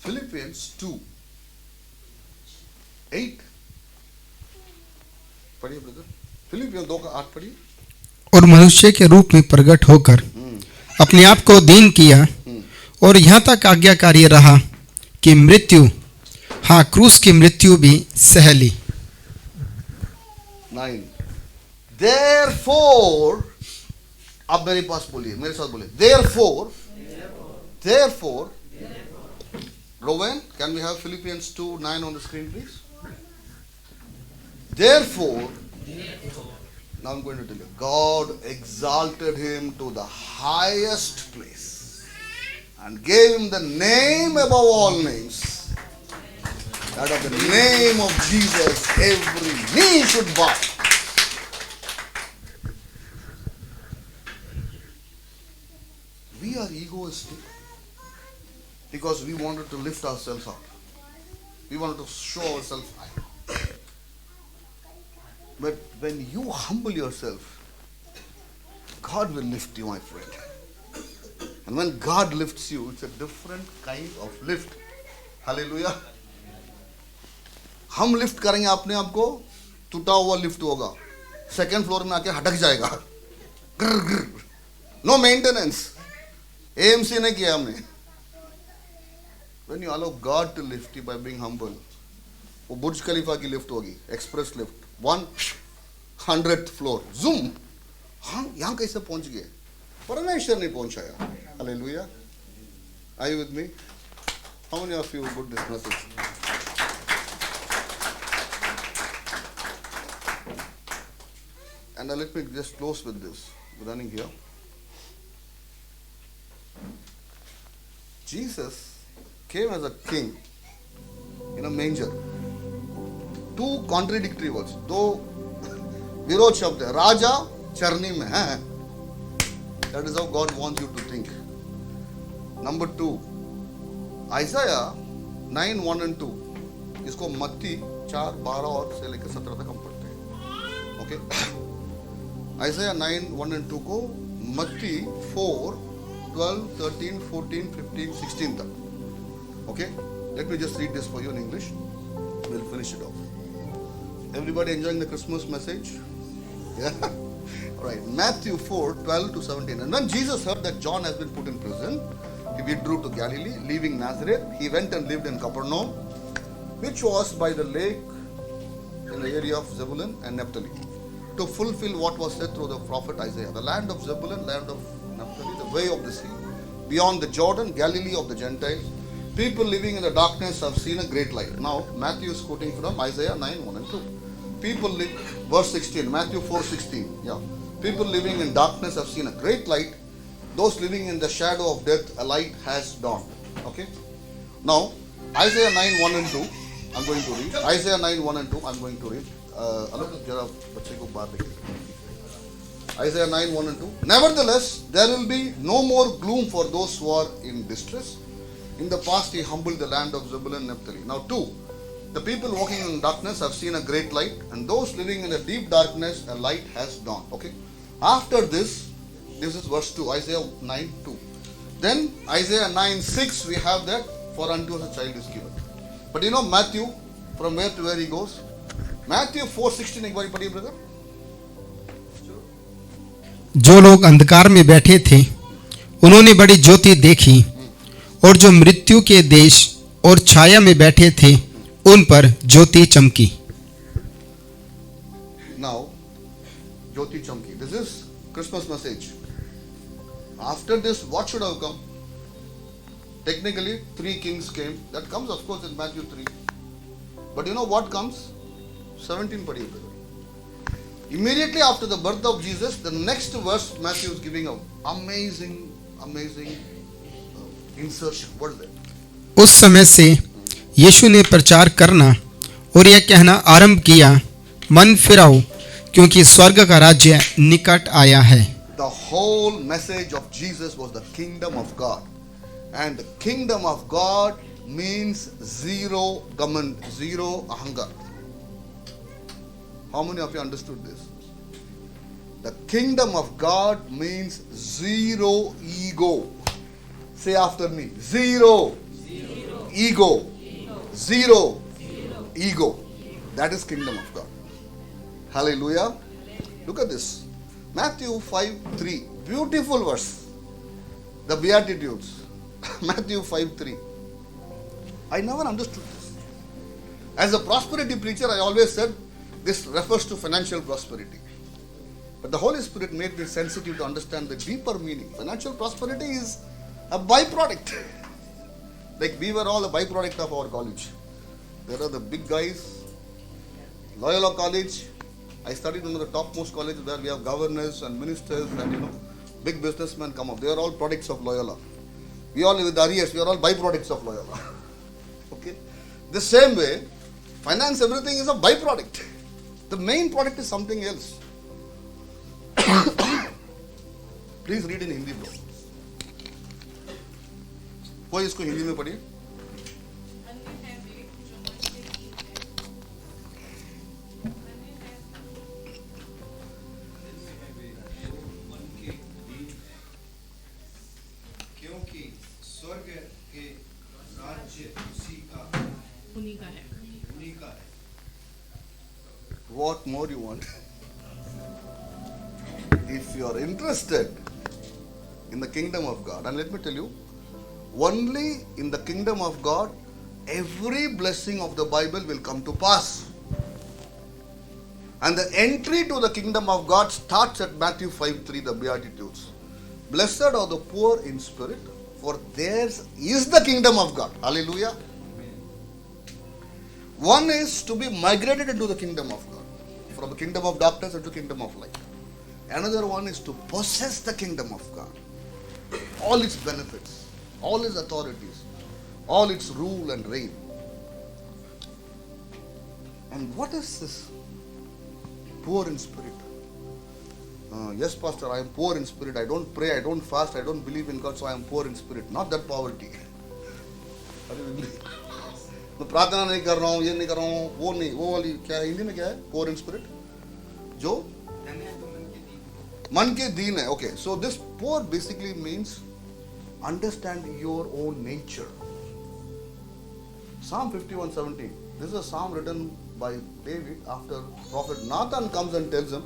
Philippians 2:8. पढ़िए ब्रदर. फिलिपियों 2:8 पढ़िए. और मनुष्य के रूप में प्रकट होकर अपने आप को दीन किया और यहाँ तक आज्ञाकारी रहा कि मृत्यु, हाँ क्रूस की मृत्यु भी सह ली. 9. Therefore, आप मेरे पास बोलिए, मेरे साथ बोलिए. Therefore. Rowan, can we have Philippians 2:9 on the screen, please? Therefore, now I'm going to tell you, God exalted him to the highest place and gave him the name above all names, that of the name of Jesus every knee should bow. We are egoistic because we wanted to lift ourselves up. We wanted to show ourselves high. But when you humble yourself, God will lift you, my friend. And when God lifts you, it's a different kind of lift. Hallelujah. हम lift करेंगे अपने आप को, टूटा हुआ lift होगा, second floor में आके हटक जाएगा. No maintenance. एएमसी नहीं किया हमने. When you allow God to lift you by being humble, वो बुर्ज खलीफा की लिफ्ट होगी, express lift, 100th floor, zoom. हम यहाँ कैसे पहुंच गए? परमेश्वर नहीं पहुंचाया. Hallelujah. Are you with me? How many of you got this message? And let me just close with this. Running here. Jesus came as a king in a manger. Two contradictory words. दो विरोध शब्द है. राजा चरनी में है. That is how God wants you to think. Number 2, Isaiah 9:1 and 2. इसको मत्ती 4:12 और से लेकर 17 तक हम पढ़ते हैं. Okay? Isaiah 9:1 and 2 को मत्ती 4:12, 13, 14, 15, 16 तक. Okay? Let me just read this for you in English. We'll finish it off. Everybody enjoying the Christmas message? Yeah? Alright. Matthew 4:12 to 17. And when Jesus heard that John has been put in prison, he withdrew to Galilee, leaving Nazareth. He went and lived in Capernaum, which was by the lake in the area of Zebulun and Naphtali, to fulfill what was said through the prophet Isaiah. The land of Zebulun, land of Naphtali, the way of the sea, beyond the Jordan, Galilee of the Gentiles. People living in the darkness have seen a great light. Now, Matthew is quoting from Isaiah 9:1 and 2. People live, verse 16, Matthew 4:16. Yeah. People living in darkness have seen a great light. Those living in the shadow of death, a light has dawned. Okay. Now, Isaiah 9:1 and 2, I'm going to read. Isaiah 9:1 and 2, I'm going to read. Isaiah 9:1 and 2. Nevertheless, there will be no more gloom for those who are in distress. In the past, he humbled the land of Zebulun and Naphtali. Now, 2. The people walking in darkness have seen a great light, and those living in a deep darkness, a light has dawned. Okay. After this is verse 2, Isaiah 9:2. Then Isaiah 9:6, we have that, for unto us a child is given. But you know Matthew, from where to where he goes? Matthew 4:16, एक बारी पढ़िए brother. जो लोग अंधकार में बैठे थे, उन्होंने बड़ी ज्योति देखी, और जो मृत्यु के देश और छाया में बैठे थे, उन पर ज्योति चमकी. Now, ज्योति चमकी. This is Christmas message. After this, what should have come? Technically, 3 kings came. That comes, of course, in Matthew 3. But you know what comes? 17 पढ़िए brother. Immediately after the birth of Jesus, the next verse Matthew is giving an amazing insertion. What is that? उस समय से यीशु ने प्रचार करना और यह कहना आरंभ किया, मन फिराओ, क्योंकि स्वर्ग का राज्य निकट आया है. The whole message of Jesus was the kingdom of God. And the kingdom of God means zero gaman, zero ahangar. How many of you understood this? The kingdom of God means zero ego. Say after me. Zero. Ego. Zero. Ego. That is kingdom of God. Hallelujah. Look at this. Matthew 5:3. Beautiful verse. The Beatitudes. Matthew 5:3. I never understood this. As a prosperity preacher, I always said this refers to financial prosperity. But the Holy Spirit made me sensitive to understand the deeper meaning. Financial prosperity is a byproduct. Like we were all a byproduct of our college. There are the big guys, Loyola College. I studied in the topmost college where we have governors and ministers and big businessmen come up. They are all products of Loyola. We all with arrears, we are all byproducts of Loyola. Okay? The same way, finance, everything is a byproduct. The main product is something else. Please read in Hindi, bro. कोई इसको हिंदी में पढ़िए. क्योंकि स्वर्ग के राज्य उसी का उन्हीं का है. What more you want? If you are interested in the kingdom of God, and let me tell you, only in the kingdom of God, every blessing of the Bible will come to pass. And the entry to the kingdom of God starts at Matthew 5:3, the Beatitudes. Blessed are the poor in spirit, for theirs is the kingdom of God. Hallelujah. One is to be migrated into the kingdom of God, from the kingdom of darkness into the kingdom of light. Another one is to possess the kingdom of God, all its benefits, all its authorities, all its rule and reign. And what is this poor in spirit? Yes, Pastor, I am poor in spirit. I don't pray, I don't fast, I don't believe in God, so I am poor in spirit. Not that poverty. मैं प्रार्थना नहीं कर रहा हूँ, ये नहीं कर रहा हूँ, वो नहीं, वो वाली क्या है हिंदी में क्या है? पोर इन स्पिरिट, जो मन के दीन है. Okay, so this poor basically means understand your own nature. Psalm 51:17. This is a psalm written by David after prophet Nathan comes and tells him.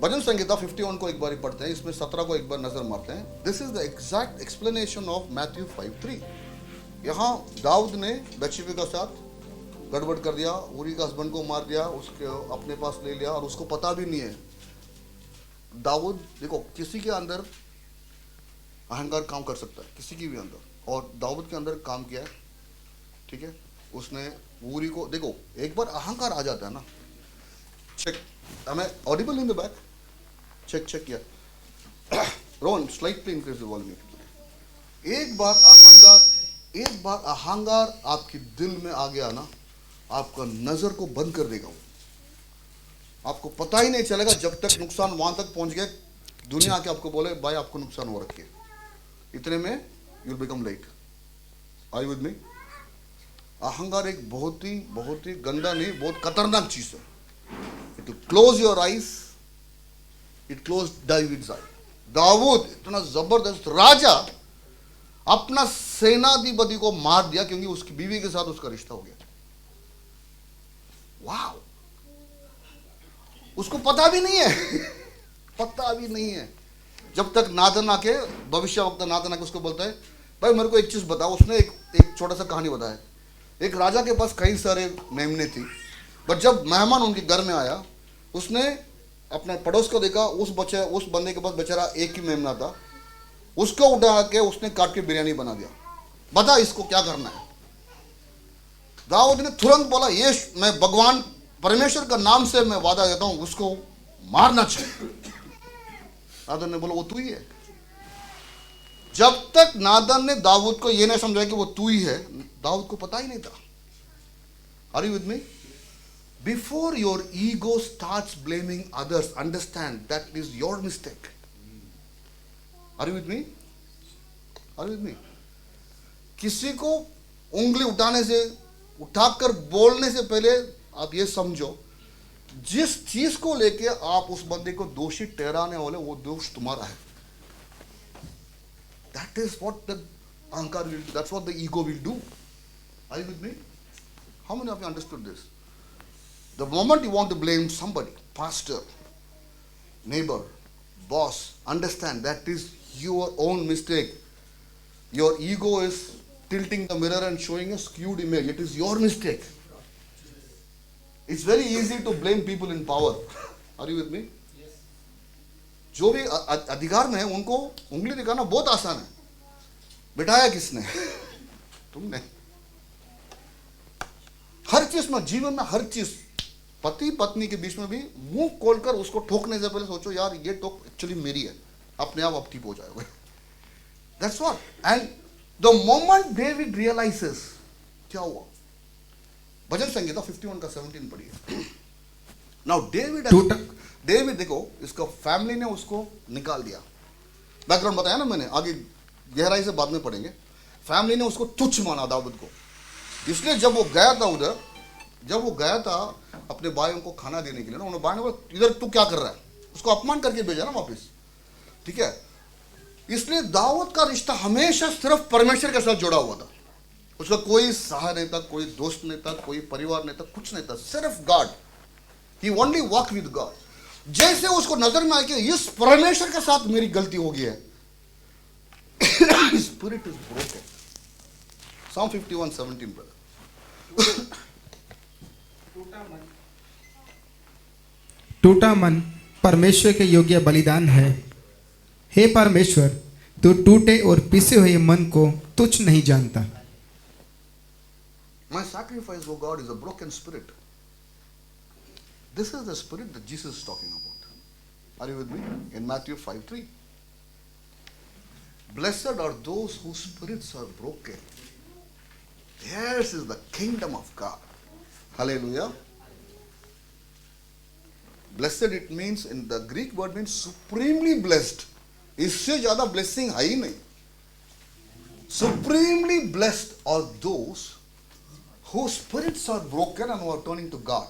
भजन संहिता 51 को एक बार पढ़ते हैं, इसमें 17 को एक बार नजर मारते हैं. This is the exact explanation of Matthew 5:3. यहाँ दाऊद ने बत्शेबा के साथ गड़बड़ कर दिया, उरी का हस्बैंड को मार दिया, उसके अपने पास ले लिया और उसको पता भी नहीं है. दाऊद, देखो, किसी के अंदर अहंकार काम कर सकता है, किसी की भी अंदर, और दाऊद के अंदर काम किया है. ठीक है, उसने उरी को, देखो, एक बार अहंकार आ जाता है ना. Check, am I audible in the back? Check किया. Rohan, slightly increase the volume. एक बार अहंकार आपके दिल में आ गया ना, आपका नजर को बंद कर देगा. वो आपको पता ही नहीं चलेगा जब तक नुकसान वहां तक पहुंच गया, दुनिया आके आपको बोले भाई आपको नुकसान हो रखी है. इतने में you will become late. Are you with me? अहंकार एक बहुत ही गंदा नहीं, बहुत खतरनाक चीज है. It will close your eyes. It close David's eye. दाऊद इतना जबरदस्त राजा अपना सेनाधिपति को मार दिया क्योंकि उसकी बीवी के साथ उसका रिश्ता हो गया. वाव, उसको पता भी नहीं है. पता भी नहीं है जब तक नाथन आके, भविष्यवक्ता नाथन आके उसको बोलता है भाई मेरे को एक चीज बताओ. उसने एक छोटा सा कहानी बताया. एक राजा के पास कई सारे मेमने थी, बट जब मेहमान उनके घर में आया, उसने अपने पड़ोस को देखा, उस बंदे के पास बेचारा एक ही मेमना था. उसको उठा के उसने काट के बिरयानी बना दिया. बता इसको क्या करना है. दाऊद ने तुरंत बोला ये मैं भगवान परमेश्वर का नाम से मैं वादा देता हूं, उसको मारना चाहिए. नादन ने बोला वो तू ही है. जब तक नादन ने दाऊद को ये नहीं समझाया कि वो तू ही है, दाऊद को पता ही नहीं था. Are you with me? Before your ego starts blaming others, understand that is your mistake. Are you with me? Are you with me? किसी को उंगली उठाने से, उठाकर बोलने से पहले आप ये समझो, जिस चीज को लेके आप उस बंदे को दोषी ठहराने वाले, वो दोष तुम्हारा है. That is what the ahankar will do. That's what the ego will do. Are you with me? How many of you understood this? The moment you want to blame somebody, pastor, neighbor, boss, understand that is your own mistake. Your ego is tilting the mirror and showing a skewed image. It is your mistake. It's very easy to blame people in power. Are you with me? Yes. जो भी अधिकार में है उनको उंगली दिखाना बहुत आसान है। बिठाया किसने? तुमने। हर चीज में, जीवन में हर चीज, पति पत्नी के बीच में भी मुंह खोलकर उसको ठोकने से पहले सोचो यार ये टोक एक्चुअली मेरी है, अपने आप ठीक हो जाओगे। That's what. And the moment David realises, क्या हुआ? भजन संगीता 51 का 17 पढ़िए। नाउ डेविड देखो, इसका फैमिली ने उसको निकाल दिया। बैकग्राउंड बताया ना मैंने, आगे गहराई से बाद में पढ़ेंगे। फैमिली ने उसको तुच्छ माना दाऊद को, इसलिए जब वो गया था उधर, जब वो गया था अपने भाइयों को खाना देने के लिए ना, उन्होंने भाई ने बोला इधर तू क्या कर रहा है, उसको अपमान करके भेजा ना वापस, ठीक है। इसलिए दाऊद का रिश्ता हमेशा सिर्फ परमेश्वर के साथ जुड़ा हुआ था। उसका कोई सहारा नहीं था, कोई दोस्त नहीं था, कोई परिवार नहीं था, कुछ नहीं था, सिर्फ God. He only walk with God. जैसे उसको नजर में आया कि इस परमेश्वर के साथ मेरी गलती हो गई है, spirit is broken. Psalm 51:17 brother। टूटा मन परमेश्वर के योग्य बलिदान है। हे परमेश्वर, तू टूटे और पिसे हुए मन को तुच्छ नहीं जानता। My sacrifice, O God, is a broken spirit. This is the spirit that Jesus is talking about. Are you with me? In Matthew 5:3. Blessed are those whose spirits are broken. Theirs is the kingdom of God. Hallelujah. Blessed, it means, in the Greek word means supremely blessed. इससे ज्यादा blessing है ही नहीं। Supremely blessed are those whose spirits are broken and who are turning to God.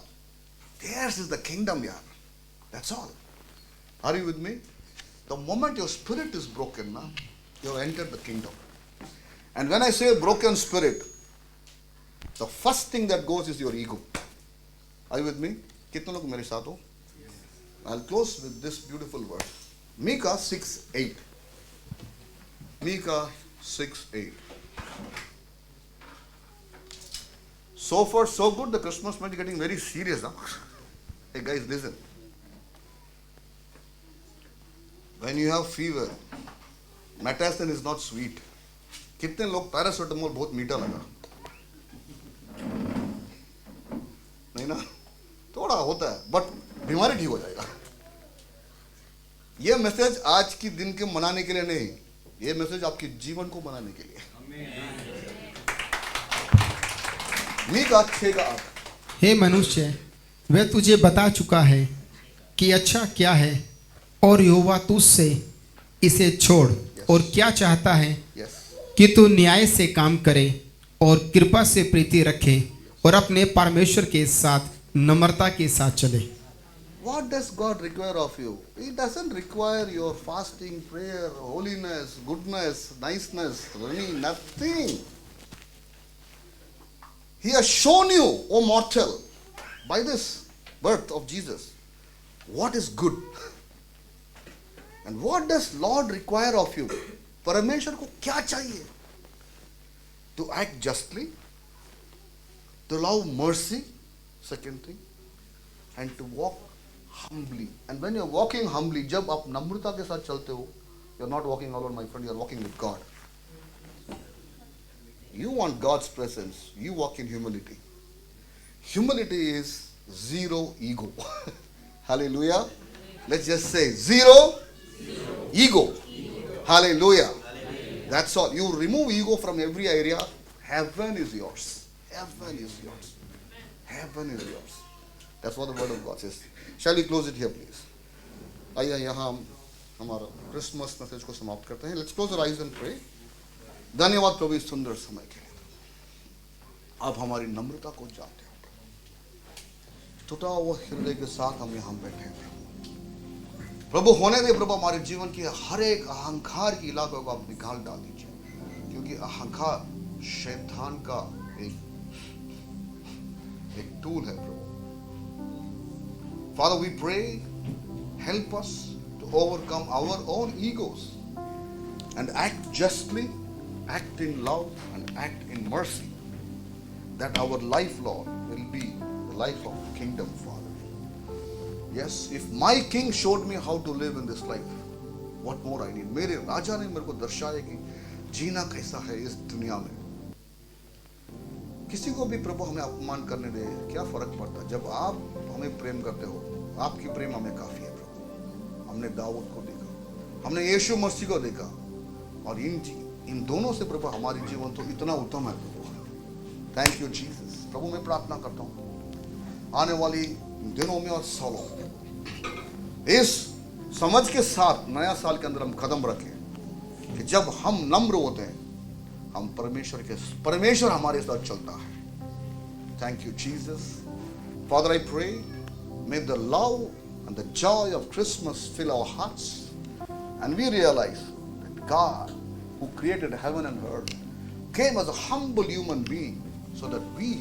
Theirs is the kingdom, yaar. That's all. Are you with me? The moment your spirit is broken, na, you have entered the kingdom. And when I say broken spirit, the first thing that goes is your ego. Are you with me? कितने लोग मेरे साथ हो? I'll close with this beautiful verse. Micah 6:8. Micah 6:8. So far, so good. The Christmas month is getting very serious, huh? Hey guys, listen. When you have fever, metacin is not sweet. कितने लोग paracetamol बहुत मीठा लगा? नहीं ना, थोड़ा होता है, बट बीमारी ठीक हो जाएगा। ये मैसेज आज की दिन के मनाने के लिए नहीं, ये मैसेज आपके जीवन को बनाने के लिए। मीका 6:8। हे मनुष्य, वह तुझे बता चुका है कि अच्छा क्या है, और यहोवा तुझसे इसे छोड़। और क्या चाहता है Yes. कि तू न्याय से काम करे और कृपा से प्रीति रखे और अपने परमेश्वर के साथ नम्रता के साथ चले। What does God require of you? He doesn't require your fasting, prayer, holiness, goodness, niceness, running, nothing. He has shown you, O mortal, by this birth of Jesus, what is good. And what does Lord require of you? परमेश्वर को क्या चाहिए? To act justly, to love mercy, second thing, and to walk humbly. And when you're walking humbly, जब आप नम्रता के साथ चलते हो, you're not walking alone, my friend, you're walking with God. You want God's presence, you walk in humility. Humility is zero ego. Hallelujah. Let's just say zero ego. Hallelujah. That's all. You remove ego from every area, heaven is yours. Heaven is yours. Heaven is yours. That's what the word of God says. Shall we close it here, please? आइए यहाँ हम हमारा Christmas message को समाप्त करते हैं. Let's close our eyes and pray. धन्यवाद प्रभु इस सुंदर समय के लिए. आप हमारी नम्रता को जानते हो. टूटा हुआ हृदय के साथ हम यहाँ बैठे हैं. प्रभु होने दे प्रभु हमारे जीवन की हर एक अहंकार की इलाकों को आप निकाल डाल दीजिए, क्योंकि अहंकार शैतान का एक टूल है प्रभु. Father, we pray, help us to overcome our own egos and act justly, act in love, and act in mercy, that our life, Lord, will be the life of the kingdom, Father. Yes, if my king showed me how to live in this life, what more I need? मेरे राजा ने मेरे को दर्शाया कि जीना कैसा है इस दुनिया में. किसी को भी प्रभु हमें अपमान करने दे, क्या फर्क पड़ता? जब आप हमें प्रेम करते हो, आपकी प्रेम हमें काफी है प्रभु. हमने दाऊद को देखा, हमने यीशु मसीह को देखा, और इन दोनों से प्रभु हमारी जीवन तो इतना उत्तम है प्रभु. Thank you Jesus. प्रभु मैं प्रार्थना करता हूँ आने वाली दिनों में और सालों में इस समझ के साथ नया साल के अंदर हम कदम रखें कि जब हम नम्र होते हैं, हम परमेश्वर हमारे साथ चलता है. Thank you Jesus. Father I pray, may the love and the joy of Christmas fill our hearts, and we realize that God, who created heaven and earth, came as a humble human being so that we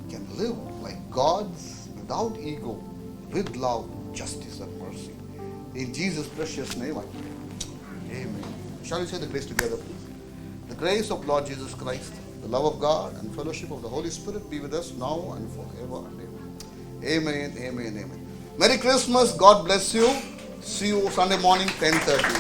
can live like gods without ego, with love, justice, and mercy. In Jesus' precious name I pray. Amen. Shall we say the grace together, please? The grace of Lord Jesus Christ, the love of God, and fellowship of the Holy Spirit be with us now and forever and ever. Amen, amen, amen. Merry Christmas. God bless you. See you Sunday morning, 10:30.